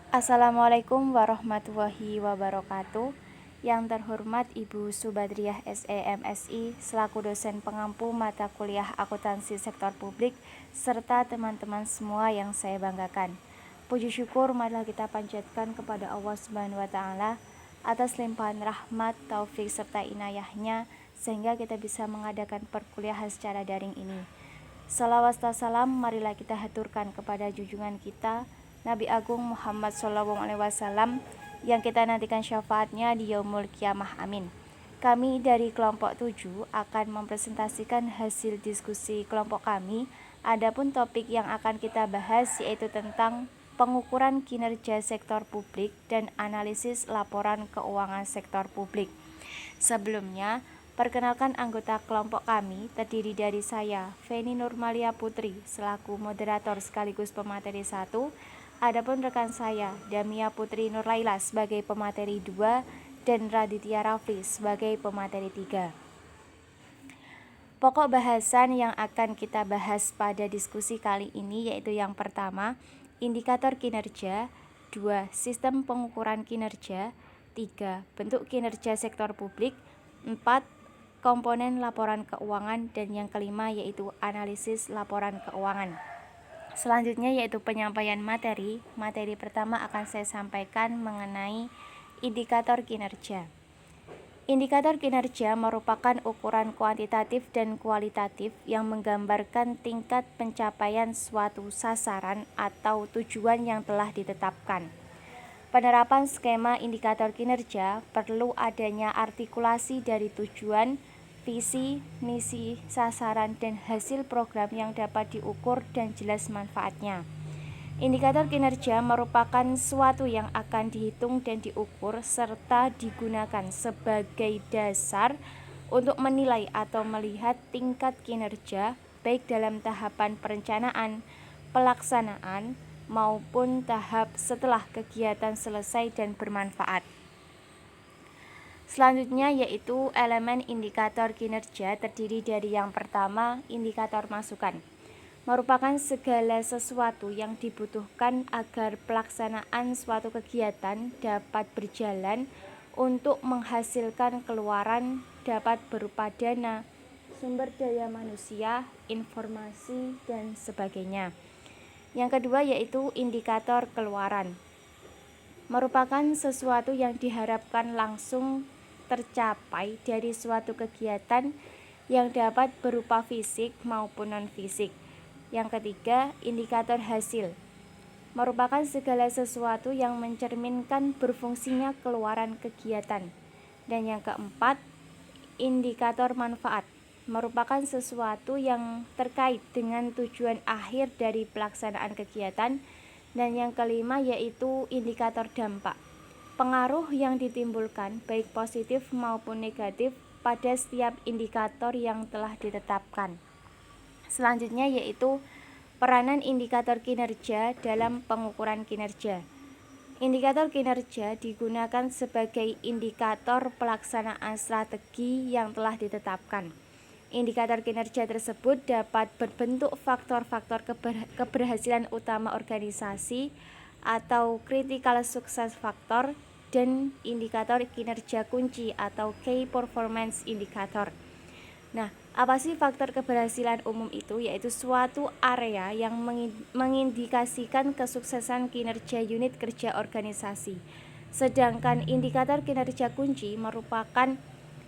Assalamualaikum warahmatullahi wabarakatuh. Yang terhormat Ibu Subadriah SEMSI selaku dosen pengampu mata kuliah akuntansi sektor publik serta teman-teman semua yang saya banggakan. Puji syukur marilah kita panjatkan kepada Allah Subhanahu wa taala atas limpahan rahmat, taufik serta inayahnya sehingga kita bisa mengadakan perkuliahan secara daring ini. Salawat dan salam marilah kita haturkan kepada junjungan kita Nabi Agung Muhammad SAW yang kita nantikan syafaatnya di Yaumul Kiamah. Amin. Kami dari kelompok 7 akan mempresentasikan hasil diskusi kelompok kami. Adapun topik yang akan kita bahas yaitu tentang pengukuran kinerja sektor publik dan analisis laporan keuangan sektor publik. Sebelumnya, perkenalkan anggota kelompok kami terdiri dari saya, Feni Nurmalia Putri, selaku moderator sekaligus pemateri 1. Adapun rekan saya, Damia Putri Nurlaila sebagai pemateri 2 dan Raditya Rafli sebagai pemateri 3. Pokok bahasan yang akan kita bahas pada diskusi kali ini yaitu yang pertama, indikator kinerja, 2. Sistem pengukuran kinerja, 3. Bentuk kinerja sektor publik, 4. Komponen laporan keuangan, dan yang kelima yaitu analisis laporan keuangan. Selanjutnya yaitu penyampaian materi. Materi pertama akan saya sampaikan mengenai indikator kinerja. Indikator kinerja merupakan ukuran kuantitatif dan kualitatif yang menggambarkan tingkat pencapaian suatu sasaran atau tujuan yang telah ditetapkan. Penerapan skema indikator kinerja perlu adanya artikulasi dari tujuan, visi, misi, sasaran, dan hasil program yang dapat diukur dan jelas manfaatnya. Indikator kinerja merupakan suatu yang akan dihitung dan diukur serta digunakan sebagai dasar untuk menilai atau melihat tingkat kinerja baik dalam tahapan perencanaan, pelaksanaan, maupun tahap setelah kegiatan selesai dan bermanfaat. Selanjutnya yaitu elemen indikator kinerja terdiri dari yang pertama, indikator masukan. Merupakan segala sesuatu yang dibutuhkan agar pelaksanaan suatu kegiatan dapat berjalan untuk menghasilkan keluaran dapat berupa dana, sumber daya manusia, informasi, dan sebagainya. Yang kedua yaitu indikator keluaran. Merupakan sesuatu yang diharapkan langsung tercapai dari suatu kegiatan yang dapat berupa fisik maupun non-fisik. Yang ketiga, indikator hasil. Merupakan segala sesuatu yang mencerminkan berfungsinya keluaran kegiatan. Dan yang keempat, indikator manfaat. Merupakan sesuatu yang terkait dengan tujuan akhir dari pelaksanaan kegiatan. Dan yang kelima yaitu indikator dampak. Pengaruh yang ditimbulkan baik positif maupun negatif pada setiap indikator yang telah ditetapkan. Selanjutnya yaitu peranan indikator kinerja dalam pengukuran kinerja. Indikator kinerja digunakan sebagai indikator pelaksanaan strategi yang telah ditetapkan. Indikator kinerja tersebut dapat berbentuk faktor-faktor keberhasilan utama organisasi atau critical success factor dan indikator kinerja kunci atau key performance indicator. Nah, apa sih faktor keberhasilan umum itu? Yaitu suatu area yang mengindikasikan kesuksesan kinerja unit kerja organisasi. Sedangkan indikator kinerja kunci merupakan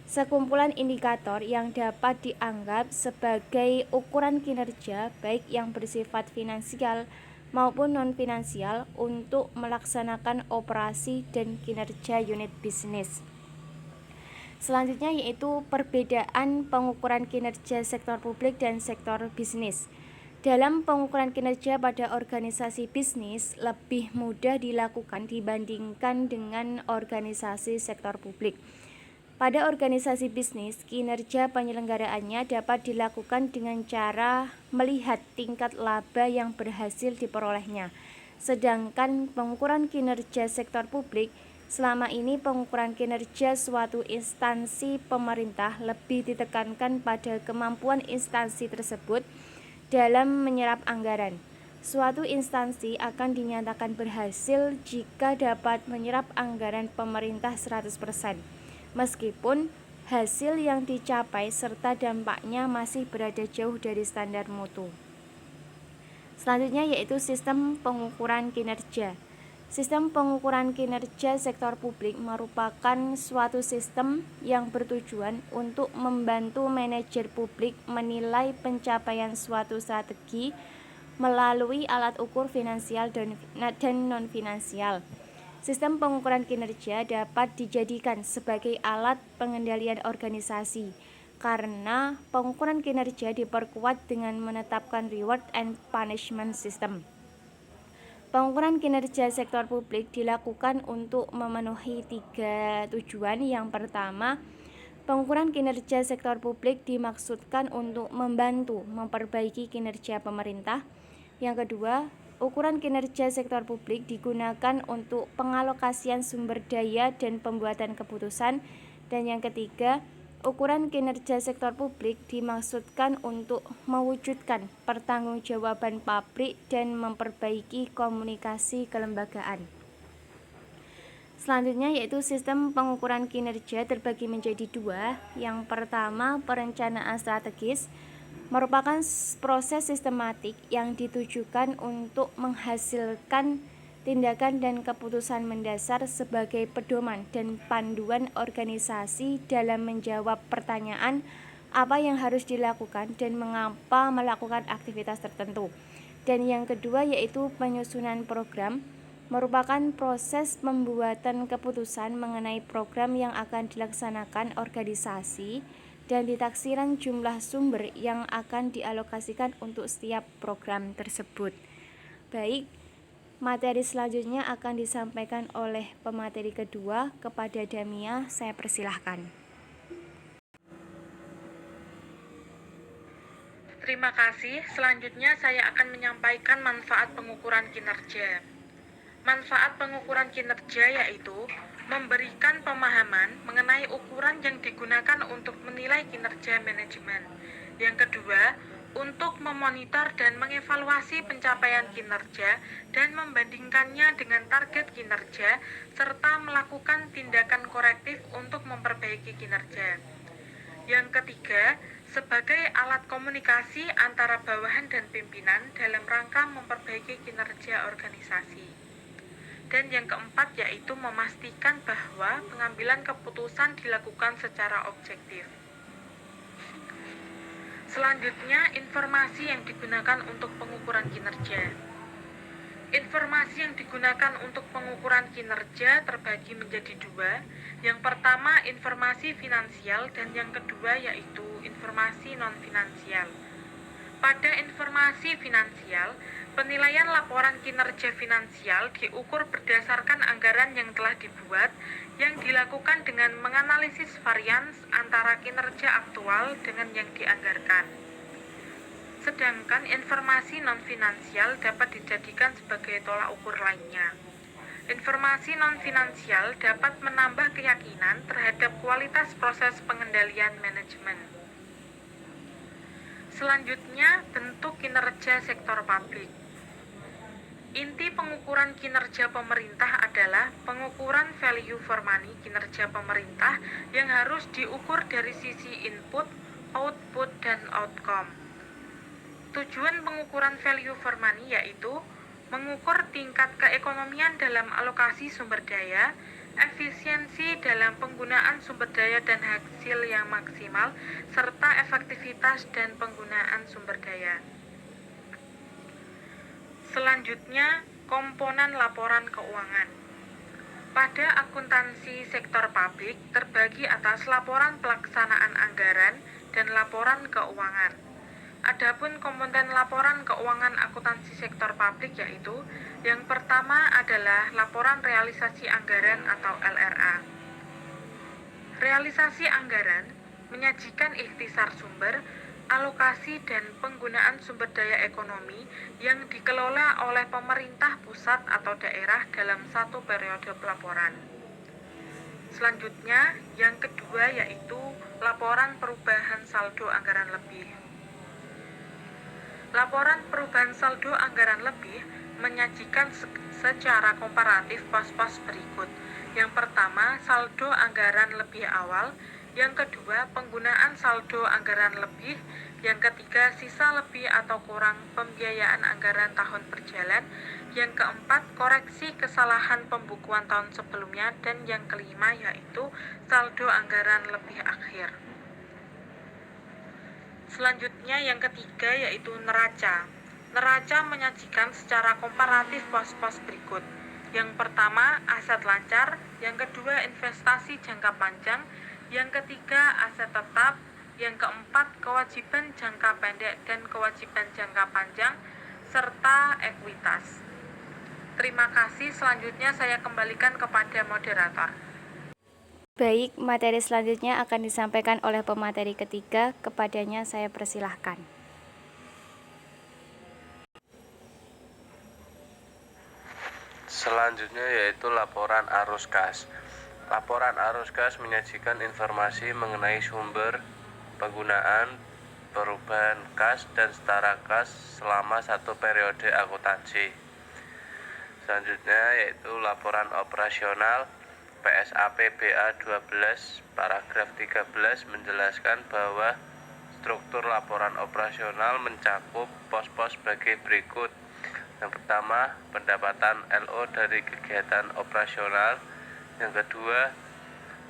sekumpulan indikator yang dapat dianggap sebagai ukuran kinerja baik yang bersifat finansial maupun non-finansial untuk melaksanakan operasi dan kinerja unit bisnis. Selanjutnya yaitu perbedaan pengukuran kinerja sektor publik dan sektor bisnis. Dalam pengukuran kinerja pada organisasi bisnis lebih mudah dilakukan dibandingkan dengan organisasi sektor publik. Pada organisasi bisnis, kinerja penyelenggaraannya dapat dilakukan dengan cara melihat tingkat laba yang berhasil diperolehnya. Sedangkan pengukuran kinerja sektor publik, selama ini pengukuran kinerja suatu instansi pemerintah lebih ditekankan pada kemampuan instansi tersebut dalam menyerap anggaran. Suatu instansi akan dinyatakan berhasil jika dapat menyerap anggaran pemerintah 100%, meskipun hasil yang dicapai serta dampaknya masih berada jauh dari standar mutu. Selanjutnya yaitu sistem pengukuran kinerja. Sistem pengukuran kinerja sektor publik merupakan suatu sistem yang bertujuan untuk membantu manajer publik menilai pencapaian suatu strategi melalui alat ukur finansial dan non-finansial. Sistem pengukuran kinerja dapat dijadikan sebagai alat pengendalian organisasi, karena pengukuran kinerja diperkuat dengan menetapkan reward and punishment system. Pengukuran kinerja sektor publik dilakukan untuk memenuhi 3 tujuan. Yang pertama, pengukuran kinerja sektor publik dimaksudkan untuk membantu memperbaiki kinerja pemerintah. Yang kedua, ukuran kinerja sektor publik digunakan untuk pengalokasian sumber daya dan pembuatan keputusan. Dan yang ketiga, ukuran kinerja sektor publik dimaksudkan untuk mewujudkan pertanggungjawaban publik dan memperbaiki komunikasi kelembagaan. Selanjutnya yaitu sistem pengukuran kinerja terbagi menjadi 2. Yang pertama, perencanaan strategis merupakan proses sistematik yang ditujukan untuk menghasilkan tindakan dan keputusan mendasar sebagai pedoman dan panduan organisasi dalam menjawab pertanyaan apa yang harus dilakukan dan mengapa melakukan aktivitas tertentu. Dan yang kedua yaitu penyusunan program, merupakan proses pembuatan keputusan mengenai program yang akan dilaksanakan organisasi dan ditaksiran jumlah sumber yang akan dialokasikan untuk setiap program tersebut. Baik, materi selanjutnya akan disampaikan oleh pemateri kedua kepada Damia. Saya persilahkan. Terima kasih. Selanjutnya saya akan menyampaikan manfaat pengukuran kinerja. Manfaat pengukuran kinerja yaitu memberikan pemahaman mengenai ukuran yang digunakan untuk menilai kinerja manajemen. Yang kedua, untuk memonitor dan mengevaluasi pencapaian kinerja dan membandingkannya dengan target kinerja, serta melakukan tindakan korektif untuk memperbaiki kinerja. Yang ketiga, sebagai alat komunikasi antara bawahan dan pimpinan dalam rangka memperbaiki kinerja organisasi. Dan yang keempat yaitu memastikan bahwa pengambilan keputusan dilakukan secara objektif. Selanjutnya, informasi yang digunakan untuk pengukuran kinerja. Informasi yang digunakan untuk pengukuran kinerja terbagi menjadi 2. Yang pertama, informasi finansial, dan yang kedua yaitu informasi non-finansial. Pada informasi finansial, penilaian laporan kinerja finansial diukur berdasarkan anggaran yang telah dibuat, yang dilakukan dengan menganalisis varians antara kinerja aktual dengan yang dianggarkan. Sedangkan informasi non-finansial dapat dijadikan sebagai tolak ukur lainnya. Informasi non-finansial dapat menambah keyakinan terhadap kualitas proses pengendalian manajemen. Selanjutnya, bentuk kinerja sektor publik. Inti pengukuran kinerja pemerintah adalah pengukuran value for money kinerja pemerintah yang harus diukur dari sisi input, output, dan outcome. Tujuan pengukuran value for money yaitu mengukur tingkat keekonomian dalam alokasi sumber daya, efisiensi dalam penggunaan sumber daya dan hasil yang maksimal, serta efektivitas dan penggunaan sumber daya. Selanjutnya, komponen laporan keuangan. Pada akuntansi sektor publik terbagi atas laporan pelaksanaan anggaran dan laporan keuangan. Adapun komponen laporan keuangan akuntansi sektor publik yaitu yang pertama adalah laporan realisasi anggaran atau LRA. Realisasi anggaran menyajikan ikhtisar sumber, alokasi dan penggunaan sumber daya ekonomi yang dikelola oleh pemerintah pusat atau daerah dalam satu periode pelaporan. Selanjutnya, yang kedua yaitu laporan perubahan saldo anggaran lebih. Laporan perubahan saldo anggaran lebih menyajikan secara komparatif pos-pos berikut. Yang pertama, saldo anggaran lebih awal. Yang kedua, penggunaan saldo anggaran lebih. Yang ketiga, sisa lebih atau kurang pembiayaan anggaran tahun berjalan. Yang keempat, koreksi kesalahan pembukuan tahun sebelumnya. Dan yang kelima yaitu saldo anggaran lebih akhir. Selanjutnya yang ketiga yaitu neraca. Neraca menyajikan secara komparatif pos-pos berikut. Yang pertama, aset lancar. Yang kedua, investasi jangka panjang. Yang ketiga, aset tetap. Yang keempat, kewajiban jangka pendek dan kewajiban jangka panjang, serta ekuitas. Terima kasih. Selanjutnya saya kembalikan kepada moderator. Baik, materi selanjutnya akan disampaikan oleh pemateri ketiga. Kepadanya saya persilahkan. Selanjutnya yaitu laporan arus kas. Laporan arus kas menyajikan informasi mengenai sumber, penggunaan, perubahan kas dan setara kas selama satu periode akuntansi. Selanjutnya yaitu laporan operasional. PSAP BA 12 paragraf 13 menjelaskan bahwa struktur laporan operasional mencakup pos-pos sebagai berikut. Yang pertama, pendapatan LO dari kegiatan operasional. Yang kedua,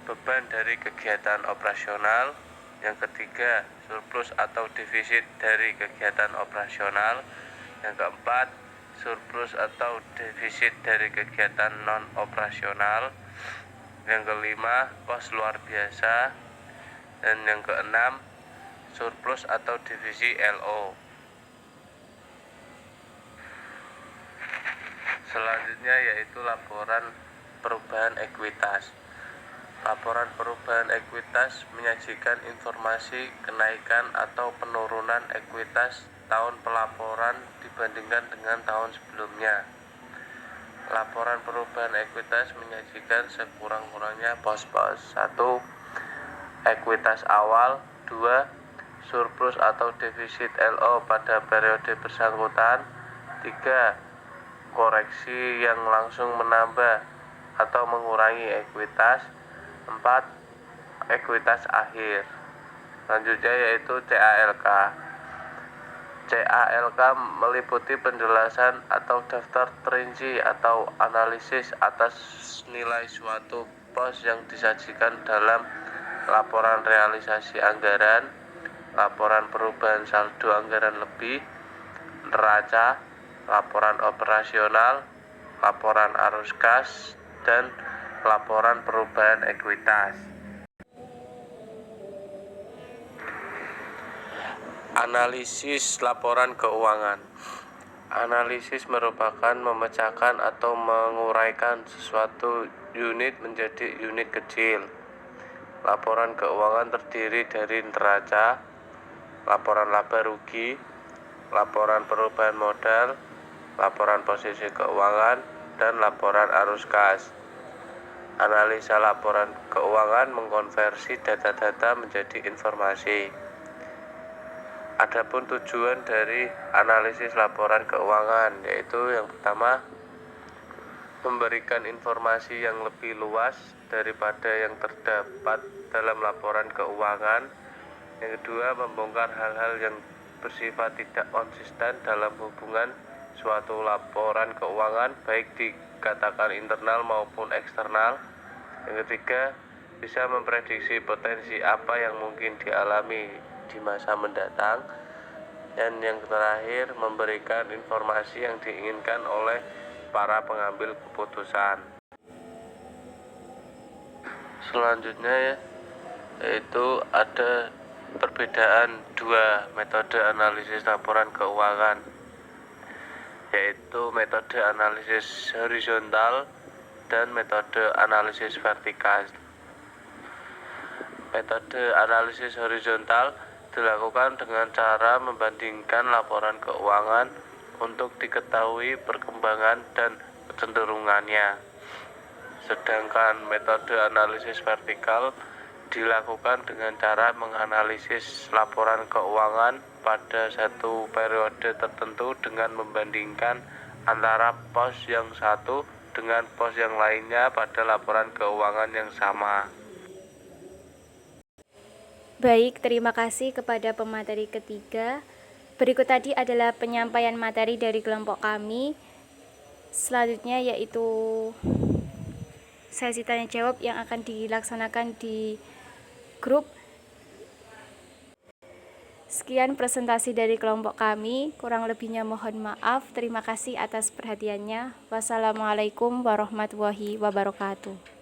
beban dari kegiatan operasional. Yang ketiga, surplus atau defisit dari kegiatan operasional. Yang keempat, surplus atau defisit dari kegiatan non-operasional. Yang kelima, pos luar biasa. Dan yang keenam, surplus atau divisi LO. Selanjutnya yaitu laporan perubahan ekuitas. Laporan perubahan ekuitas menyajikan informasi kenaikan atau penurunan ekuitas tahun pelaporan dibandingkan dengan tahun sebelumnya. Laporan perubahan ekuitas menyajikan sekurang-kurangnya pos-pos. 1. Ekuitas awal. 2. Surplus atau defisit LO pada periode bersangkutan. 3. Koreksi yang langsung menambah atau mengurangi ekuitas. 4. Ekuitas akhir. Selanjutnya yaitu CALK. CALK meliputi penjelasan atau daftar terinci atau analisis atas nilai suatu pos yang disajikan dalam laporan realisasi anggaran, laporan perubahan saldo anggaran lebih, neraca, laporan operasional, laporan arus kas, dan laporan perubahan ekuitas. Analisis laporan keuangan. Analisis merupakan memecahkan atau menguraikan sesuatu unit menjadi unit kecil. Laporan keuangan terdiri dari neraca, laporan laba rugi, laporan perubahan modal, laporan posisi keuangan, dan laporan arus kas. Analisa laporan keuangan mengkonversi data-data menjadi informasi. Adapun tujuan dari analisis laporan keuangan yaitu yang pertama, memberikan informasi yang lebih luas daripada yang terdapat dalam laporan keuangan. Yang kedua, membongkar hal-hal yang bersifat tidak konsisten dalam hubungan suatu laporan keuangan, baik dikatakan internal maupun eksternal. Yang ketiga, bisa memprediksi potensi apa yang mungkin dialami di masa mendatang. Dan yang terakhir, memberikan informasi yang diinginkan oleh para pengambil keputusan. Selanjutnya yaitu ada perbedaan dua metode analisis laporan keuangan, yaitu metode analisis horizontal dan metode analisis vertikal. Metode analisis horizontal dilakukan dengan cara membandingkan laporan keuangan untuk diketahui perkembangan dan kecenderungannya. Sedangkan metode analisis vertikal dilakukan dengan cara menganalisis laporan keuangan pada satu periode tertentu dengan membandingkan antara pos yang satu dengan pos yang lainnya pada laporan keuangan yang sama. Baik, terima kasih kepada pemateri ketiga. Berikut tadi adalah penyampaian materi dari kelompok kami. Selanjutnya yaitu sesi tanya jawab yang akan dilaksanakan di grup. Sekian presentasi dari kelompok kami, kurang lebihnya mohon maaf. Terima kasih atas perhatiannya. Wassalamualaikum warahmatullahi wabarakatuh.